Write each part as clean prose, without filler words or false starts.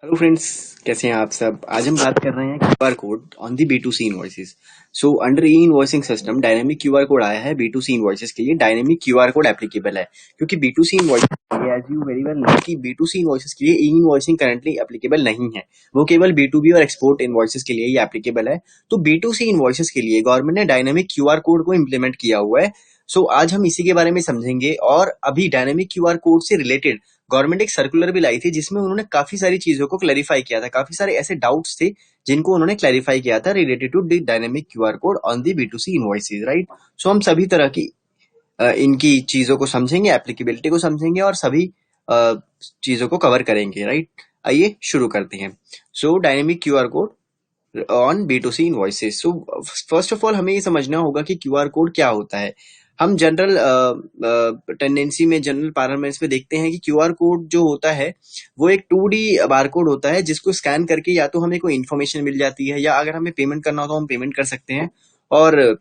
Hello friends, कैसे हैं आप सब। आज हम बात कर रहे हैं QR code on the B2C invoices. So under E invoicing system dynamic QR code आया है। B2C इनवॉइसेस के लिए डायनेमिक क्यूआर कोड एप्लीकेबल है, क्योंकि B2C इनवॉइसेस के लिए as you very well know कि B2C इनवॉइसेस के लिए ई इनवॉइसिंग करंटली एप्लीकेबल नहीं है। वो केवल B2B और एक्सपोर्ट इनवॉइसेस के लिए ही एप्लीकेबल है। तो B2C इनवॉइसेस के लिए गवर्नमेंट ने डायनेमिक क्यूआर कोड को इम्प्लीमेंट किया हुआ है। सो आज हम इसी के बारे में समझेंगे। और अभी डायनेमिक क्यूआर कोड से रिलेटेड गवर्नमेंट एक सर्कुलर भी लाई थी, जिसमें उन्होंने काफी सारी चीजों को क्लैरिफाई किया था। काफी सारे ऐसे डाउट्स थे जिनको उन्होंने क्लैरिफाई किया था related to the dynamic QR code on the B2C invoices, right. So हम सभी तरह की इनकी चीजों को समझेंगे, एप्लीकेबिलिटी को समझेंगे और सभी अ, चीजों को कवर करेंगे, राइट। आइए शुरू करते हैं। So dynamic QR code on B2C invoices. So first of all हमें ये समझना होगा कि क्यूआर कोड क्या होता है। हम जनरल टेंडेंसी में, जनरल पारामीटर्स में देखते हैं कि क्यूआर कोड जो होता है वो एक 2D बार कोड होता है, जिसको स्कैन करके या तो हमें कोई इन्फॉर्मेशन मिल जाती है, या अगर हमें पेमेंट करना हो तो हम पेमेंट कर सकते हैं। और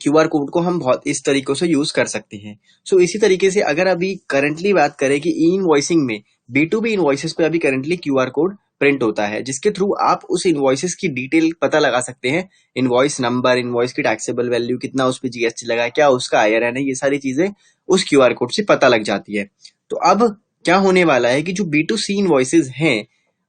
क्यूआर कोड को हम बहुत इस तरीकों से यूज कर सकते हैं। सो इसी तरीके से अगर अभी करंटली बात करें कि ई इनवॉइसिंग में B2B इनवॉइसेस पे अभी करंटली क्यूआर कोड प्रिंट होता है, जिसके थ्रू आप उस इनवॉइसेस की डिटेल पता लगा सकते हैं। इनवॉइस नंबर, इनवॉइस की टैक्सेबल वैल्यू, कितना उस पे जीएसटी लगा है, क्या उसका IRN है, ये सारी चीजें उस क्यूआर कोड से पता लग जाती है। तो अब क्या होने वाला है कि जो B2C इनवॉइसेस हैं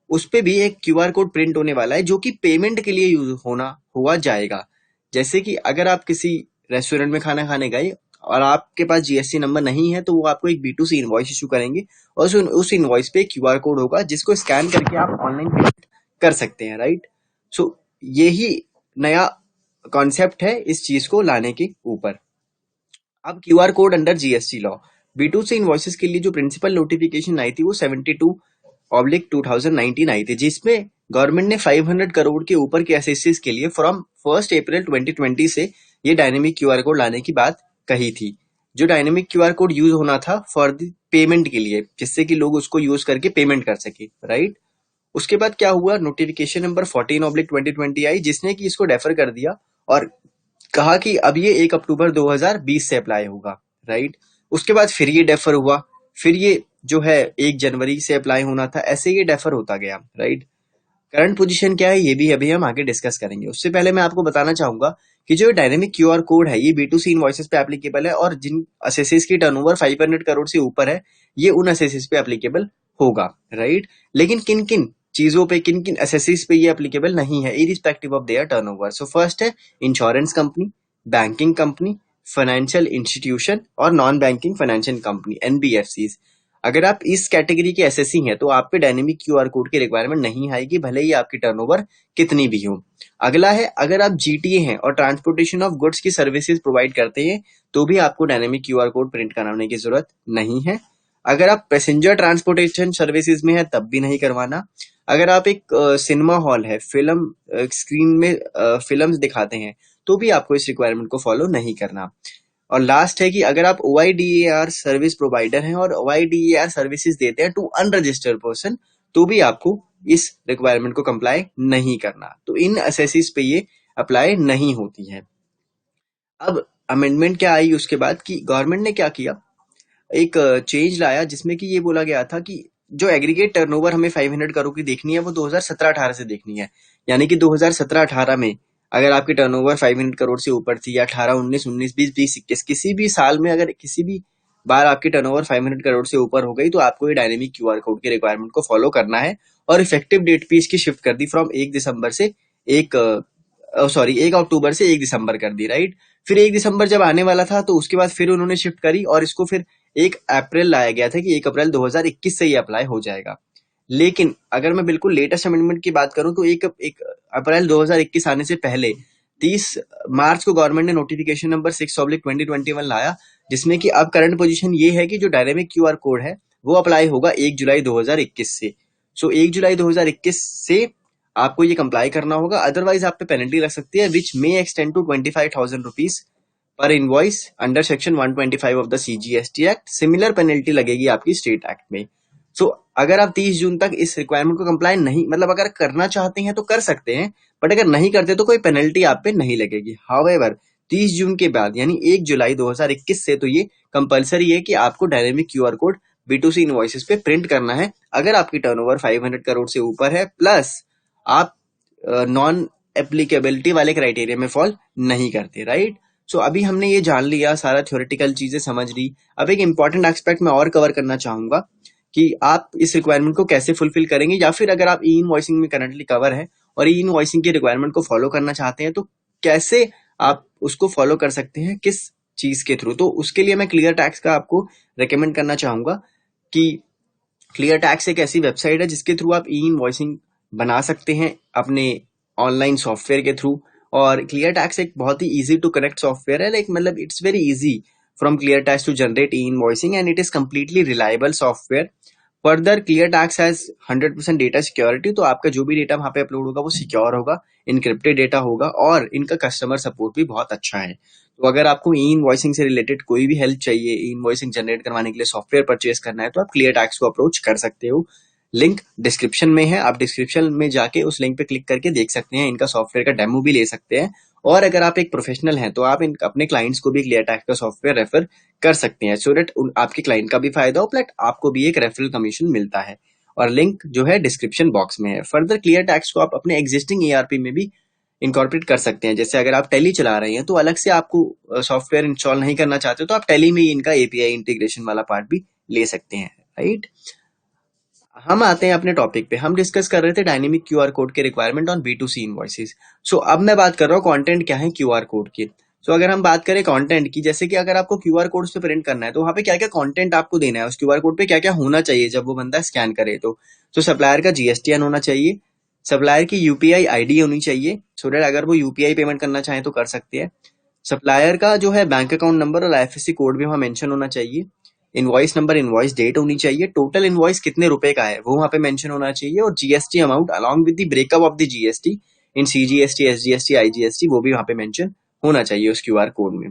उस पे भी एक क्यूआर कोड प्रिंट होने वाला है, जो कि पेमेंट के लिए यूज होना हुआ जाएगा। जैसे कि अगर आप किसी रेस्टोरेंट में खाना खाने गए और आपके पास जीएसटी नंबर नहीं है, तो वो आपको एक B2C इनवॉइस इशू करेंगे और उस इनवॉइस पे क्यूआर कोड होगा, जिसको स्कैन करके आप ऑनलाइन पेमेंट कर सकते हैं, राइट। सो यही नया कॉन्सेप्ट है इस चीज को लाने के ऊपर। अब QR code under GST law, B2C invoices के लिए जो प्रिंसिपल नोटिफिकेशन आई थी वो 72/2019 आई थी, जिसमें गवर्नमेंट ने 500 करोड़ के ऊपर के एसएससीज के लिए फ्रॉम 1 अप्रैल 2020 से ये डायनेमिक क्यूआर कोड लाने की बात कही थी। जो डायनेमिक क्यूआर कोड यूज होना था फॉर द पेमेंट के लिए, जिससे कि लोग उसको यूज करके पेमेंट कर सके, राइट। उसके बाद क्या हुआ, नोटिफिकेशन नंबर 14/2020 आई, जिसने कि इसको डेफर कर दिया और कहा कि अब ये 1 अक्टूबर 2020 से अप्लाई होगा, राइट। उसके बाद फिर ये डेफर हुआ, फिर ये जो है 1 जनवरी से अप्लाई होना था, ऐसे ये डेफर होता गया, राइट। करंट पोजीशन क्या है ये भी अभी हम आगे डिस्कस करेंगे। उससे पहले मैं आपको बताना चाहूंगा कि जो डायनेमिक क्यूआर कोड है ये B2C इनवॉइसेस पे एप्लीकेबल है, और जिन असेसेस की टर्नओवर 500 करोड़ से ऊपर है, ये उन असेसेस पे एप्लीकेबल होगा, राइट। लेकिन किन किन चीजों पे, किन किन असेसेस पे ये एप्लीकेबल नहीं है, irrespective of their turnover. So first है insurance company, banking company, financial institution और non banking financial company NBFCs। अगर आप इस कैटेगरी के एसएससी हैं तो आप पे डायनेमिक क्यूआर कोड की रिक्वायरमेंट नहीं आएगी, भले ही आपकी टर्नओवर कितनी भी हो। अगला है, अगर आप जीटीए हैं और ट्रांसपोर्टेशन ऑफ गुड्स की सर्विसेज प्रोवाइड करते हैं, तो भी आपको डायनेमिक क्यूआर कोड प्रिंट कराने की जरूरत नहीं है। अगर आप पैसेंजर ट्रांसपोर्टेशन सर्विसेज में है तब भी नहीं करवाना। अगर आप एक सिनेमा हॉल है, फिल्म स्क्रीन में फिल्म्स दिखाते हैं, तो भी आपको इस रिक्वायरमेंट को फॉलो नहीं करना। और लास्ट है कि अगर आप OIDAR सर्विस प्रोवाइडर हैं और OIDAR सर्विसेज देते हैं टू अनरजिस्टर्ड पर्सन, तो भी आपको इस रिक्वायरमेंट को कंप्लाई नहीं करना। तो इन असेसिस पे ये अप्लाई नहीं होती है। अब अमेंडमेंट क्या आई उसके बाद, कि गवर्नमेंट ने क्या किया, एक चेंज लाया, जिसमें कि ये बोला गया था कि जो एग्रीगेट टर्नओवर हमें 500 करोड़ की देखनी है वो 2017-18 से देखनी है। यानी कि 2017-18 में अगर आपकी टर्नओवर 500 करोड़ से ऊपर थी, या 18-19, 19-20, 20-21 किसी भी साल में अगर किसी भी बार आपकी टर्नओवर 500 करोड़ से ऊपर हो गई, तो आपको ये डायनेमिक क्यूआर कोड की रिक्वायरमेंट को फॉलो करना है। और इफेक्टिव डेट भी इसकी शिफ्ट कर दी फ्रॉम 1 दिसंबर से एक 1 अक्टूबर से 1 दिसंबर कर दी, राइट। फिर 1 दिसंबर जब आने वाला था तो उसके बाद फिर उन्होंने शिफ्ट करी और इसको फिर 1 अप्रैल लाया गया था कि 1 अप्रैल 2021 से ये अप्लाई हो जाएगा। लेकिन अगर मैं बिल्कुल लेटेस्ट अमेंडमेंट की बात करूं तो 1 अप्रैल 2021 आने से पहले 30 मार्च को गवर्नमेंट ने नोटिफिकेशन नंबर 6/2021 लाया, जिसमें कि अब करंट पोजीशन ये है कि जो डायनेमिक क्यूआर कोड है वो अप्लाई होगा 1 जुलाई 2021 से। सो 1 जुलाई 2021 से आपको ये कंप्लाई करना होगा, अदरवाइज आप पे पेनल्टी लग सकती है, which may extend to 25,000 rupees पर invoice under section 125 of the CGST act. Similar penalty लगेगी आपकी स्टेट एक्ट में। सो अगर आप 30 जून तक इस रिक्वायरमेंट को कंप्लाई नहीं, मतलब अगर करना चाहते हैं तो कर सकते हैं, बट अगर नहीं करते तो कोई पेनल्टी आप पे नहीं लगेगी। हाउएवर 30 जून के बाद यानी 1 जुलाई 2021 से तो ये कंपलसरी है कि आपको dynamic QR code B2C invoices पे प्रिंट करना है अगर आपकी टर्नओवर 500 करोड़ से ऊपर है, प्लस आप नॉन एप्लीकेबिलिटी वाले क्राइटेरिया में फॉल नहीं करते, राइट। सो अभी हमने ये जान लिया, सारा थ्योरेटिकल चीजें समझ ली। अब एक इंपॉर्टेंट एस्पेक्ट मैं और कवर करना चाहूंगा कि आप इस रिक्वायरमेंट को कैसे फुलफिल करेंगे, या फिर अगर आप ई इनवॉइसिंग में करंटली कवर है और ई इनवॉइसिंग की रिक्वायरमेंट को फॉलो करना चाहते हैं तो कैसे आप उसको फॉलो कर सकते हैं, किस चीज के थ्रू। तो उसके लिए मैं क्लियर टैक्स का आपको रेकमेंड करना चाहूंगा कि क्लियर टैक्स एक ऐसी वेबसाइट है जिसके थ्रू आप ई इनवॉइसिंग बना सकते हैं अपने ऑनलाइन सॉफ्टवेयर के थ्रू। और क्लियर टैक्स एक बहुत ही इजी टू कनेक्ट सॉफ्टवेयर है, लाइक मतलब it's very easy from Clear Tax to generate e invoicing and it is completely reliable software. Further Clear Tax has 100% data security, तो आपका जो भी डेटा वहां पे अपलोड होगा वो सिक्योर होगा, इनक्रिप्टेड डेटा होगा, और इनका कस्टमर सपोर्ट भी बहुत अच्छा है। तो अगर आपको ई इनवॉइसिंग से रिलेटेड कोई भी हेल्प चाहिए, ई इनवॉइसिंग जनरेट करवाने के लिए सॉफ्टवेयर परचेज करना है, तो आप क्लियर टैक्स को अप्रोच कर सकते हो। लिंक डिस्क्रिप्शन में है, आप डिस्क्रिप्शन में जाके उस लिंक पे क्लिक करके देख सकते हैं, इनका सॉफ्टवेयर का डेमो भी ले सकते हैं। और अगर आप एक प्रोफेशनल हैं तो आप अपने क्लाइंट्स को भी क्लियर टैक्स का सॉफ्टवेयर रेफर कर सकते हैं, सो दैट आपके क्लाइंट का भी फायदा हो, प्लस आपको भी एक रेफरल कमीशन मिलता है। और लिंक जो है डिस्क्रिप्शन बॉक्स में है। फर्दर क्लियर टैक्स को आप अपने एग्जिस्टिंग ईआरपी में भी इनकॉर्पोरेट कर सकते हैं। जैसे अगर आप टैली चला रहे हैं तो अलग से आपको सॉफ्टवेयर इंस्टॉल नहीं करना चाहते तो आप टैली में ही इनका एपीआई इंटीग्रेशन वाला पार्ट भी ले सकते हैं, राइट। हम आते हैं अपने टॉपिक पे। हम डिस्कस कर रहे थे डायनेमिक क्यूआर कोड के रिक्वायरमेंट ऑन B2C इनवॉइसेस। सो अब मैं बात कर रहा हूँ कंटेंट क्या है क्यूआर कोड की। सो अगर हम बात करें कंटेंट की, जैसे कि अगर आपको क्यूआर कोड पे प्रिंट करना है तो वहां पे क्या क्या कंटेंट आपको देना है, उस क्यूआर कोड पे क्या क्या होना चाहिए जब वो बंदा स्कैन करे। तो सप्लायर का GSTN होना चाहिए, सप्लायर की यूपीआई आईडी होनी चाहिए, सो दैट अगर वो यूपीआई पेमेंट करना चाहे तो कर सकते हैं। सप्लायर का जो है बैंक अकाउंट नंबर और IFSC कोड भी वहां मेंशन होना चाहिए। इनवॉइस नंबर, इनवॉइस डेट होनी चाहिए, टोटल इनवॉइस कितने रुपए का है वो वहां पे मेंशन होना चाहिए, और GST amount along with the breakup of the GST in CGST, SGST, IGST वो भी वहां पे मेंशन होना चाहिए उस क्यूआर कोड में।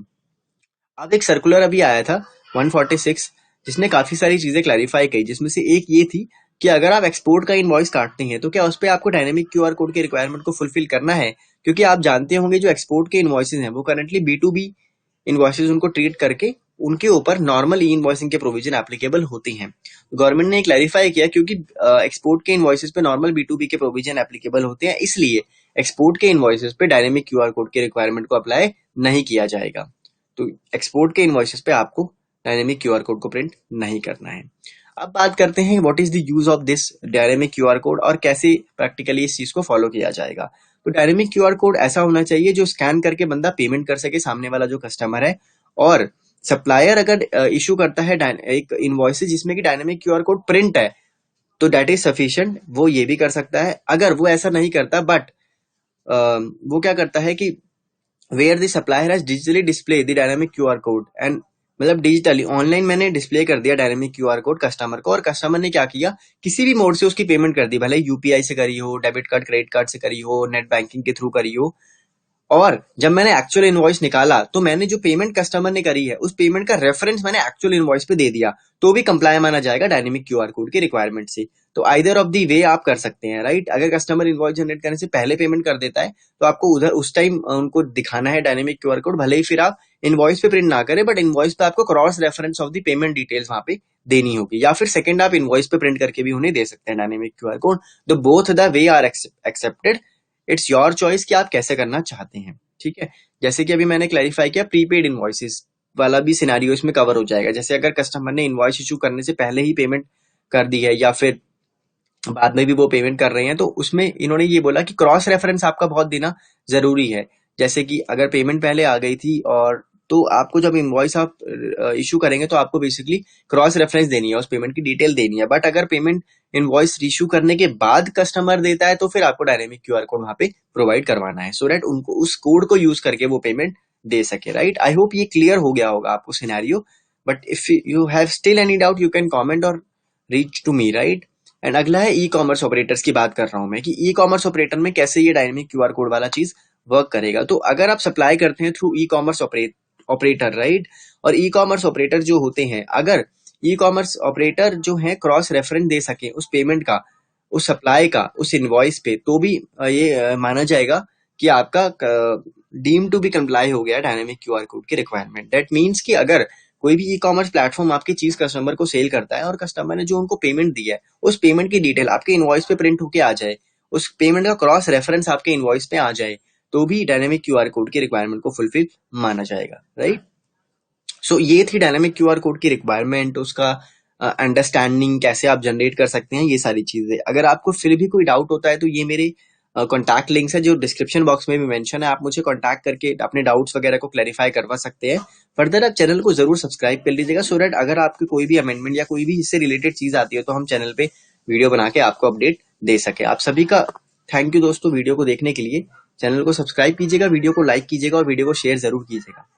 अब एक सर्कुलर अभी आया था 146, जिसने काफी सारी चीजें क्लैरिफाई की, जिसमें से एक ये थी कि अगर आप एक्सपोर्ट का इनवॉइस काटते हैं तो क्या उस पर आपको डायनेमिक क्यूआर कोड के रिक्वायरमेंट को फुलफिल करना है। क्योंकि आप जानते होंगे जो एक्सपोर्ट के इनवॉइसेज हैं वो करंटली B2B इनवॉइसेज उनको ट्रीट करके उनके ऊपर नॉर्मल ई इनवॉइसिंग के प्रोविजन एप्लीकेबल होती हैं। गवर्नमेंट ने क्लैरिफाई किया क्योंकि एक्सपोर्ट के इनवॉइसेज पे नॉर्मल B2B के प्रोविजन एप्लीकेबल होते हैं, इसलिए एक्सपोर्ट के इनवॉइसेज पे डायनेमिक क्यूआर कोड के रिक्वायरमेंट को अप्लाई नहीं किया जाएगा। तो एक्सपोर्ट के इनवॉइसेस पे आपको डायनेमिक क्यूआर कोड को प्रिंट नहीं करना है। अब बात करते हैं what is the use of this dynamic QR code और कैसे प्रैक्टिकली इस चीज को फॉलो किया जाएगा। तो डायनेमिक क्यूआर कोड ऐसा होना चाहिए जो स्कैन करके बंदा पेमेंट कर सके, सामने वाला जो कस्टमर है। और सप्लायर अगर इशू करता है एक इनवॉइस जिसमें कि डायनेमिक क्यूआर कोड प्रिंट है तो दैट इज सफिशिएंट, वो ये भी कर सकता है। अगर वो ऐसा नहीं करता बट वो क्या करता है कि where the supplier has digitally display the dynamic QR code and, मतलब डिजिटली ऑनलाइन मैंने डिस्प्ले कर दिया डायनेमिक क्यूआर कोड कस्टमर को, और कस्टमर ने क्या किया, किसी भी मोड से उसकी पेमेंट कर दी, भले यूपीआई से करी हो, डेबिट कार्ड क्रेडिट कार्ड से करी हो, नेट बैंकिंग के थ्रू करी हो। और जब मैंने एक्चुअल इनवॉइस निकाला तो मैंने जो पेमेंट कस्टमर ने करी है उस पेमेंट का रेफरेंस मैंने एक्चुअल इनवॉइस पे दे दिया, तो भी कंप्लाई माना जाएगा डायनेमिक क्यूआर कोड के रिक्वायरमेंट से। तो आइदर ऑफ दी वे आप कर सकते हैं, राइट। अगर कस्टमर इनवॉइस जनरेट करने से पहले पेमेंट कर देता है तो आपको उधर उस टाइम उनको दिखाना है डायनेमिक क्यूआर कोड, भले ही फिर आप इनवॉइस पे प्रिंट ना करें, बट इनवॉइस पे आपको cross reference of the payment details वहां पे देनी होगी, या फिर सेकंड आप इनवॉइस पे प्रिंट करके भी उन्हें दे सकते हैं डायनेमिक क्यूआर कोड। तो both the way are accepted, it's your choice कि आप कैसे करना चाहते हैं, ठीक है। जैसे कि अभी मैंने क्लैरिफाई किया, प्रीपेड इनवॉइसेस वाला भी सिनेरियो इसमें कवर हो जाएगा। जैसे अगर कस्टमर ने इनवॉइस इशू करने से पहले ही पेमेंट कर दी है या फिर बाद में भी वो पेमेंट कर रहे हैं, तो उसमें इन्होंने ये बोला कि क्रॉस रेफरेंस आपका बहुत देना जरूरी है। जैसे कि अगर पेमेंट पहले आ गई थी और तो आपको जब इनवॉइस आप इशू करेंगे तो आपको बेसिकली क्रॉस रेफरेंस देनी है, उस पेमेंट की डिटेल देनी है। बट अगर पेमेंट इनवॉइस इशू करने के बाद कस्टमर देता है तो फिर आपको डायनेमिक क्यूआर कोड वहां पे प्रोवाइड करवाना है, सो दैट उनको उस कोड को यूज करके वो पेमेंट दे सके, राइट। आई होप ये क्लियर हो गया होगा आपको scenario, but if you have still any doubt you can comment और reach to me, right. And अगला है ई कॉमर्स ऑपरेटर्स की बात कर रहा हूं मैं कि ई कॉमर्स ऑपरेटर में कैसे ये डायनेमिक क्यूआर कोड वाला चीज वर्क करेगा। तो अगर आप सप्लाई करते हैं through e commerce operator, right, और ई कॉमर्स ऑपरेटर जो होते हैं, अगर ई कॉमर्स ऑपरेटर जो है क्रॉस रेफरेंस दे सके उस पेमेंट का, उस सप्लाई का, उस इनवॉइस पे, तो भी ये माना जाएगा कि आपका डीम टू बी कंप्लाई हो गया डायनेमिक क्यूआर कोड की रिक्वायरमेंट। दैट मीन्स कि अगर कोई भी ई कॉमर्स प्लेटफॉर्म आपकी चीज कस्टमर को सेल करता है और कस्टमर ने जो उनको पेमेंट दिया है उस पेमेंट की डिटेल आपके इनवॉइस पे प्रिंट होके आ जाए, उस पेमेंट का क्रॉस रेफरेंस आपके इनवॉइस पे आ जाए, तो भी डायनेमिक क्यूआर कोड की रिक्वायरमेंट को फुलफिल माना जाएगा, राइट। सो ये थी डायनेमिक क्यूआर कोड की रिक्वायरमेंट, उसका अंडरस्टैंडिंग, कैसे आप जनरेट कर सकते हैं, ये सारी चीजें। अगर आपको फिर भी कोई डाउट होता है तो ये मेरे कॉन्टैक्ट लिंक्स है जो डिस्क्रिप्शन बॉक्स में भी मेंशन है, आप मुझे कॉन्टैक्ट करके अपने डाउट्स वगैरह को क्लैरिफाई करवा सकते हैं। फर्दर आप चैनल को जरूर सब्सक्राइब कर लीजिएगा, सो दैट अगर आपकी कोई भी अमेंडमेंट या कोई भी इससे रिलेटेड चीज आती है तो हम चैनल पे वीडियो बना के आपको अपडेट दे सके। आप सभी का थैंक यू दोस्तों वीडियो को देखने के लिए। चैनल को सब्सक्राइब कीजिएगा, वीडियो को लाइक कीजिएगा और वीडियो को शेयर जरूर कीजिएगा।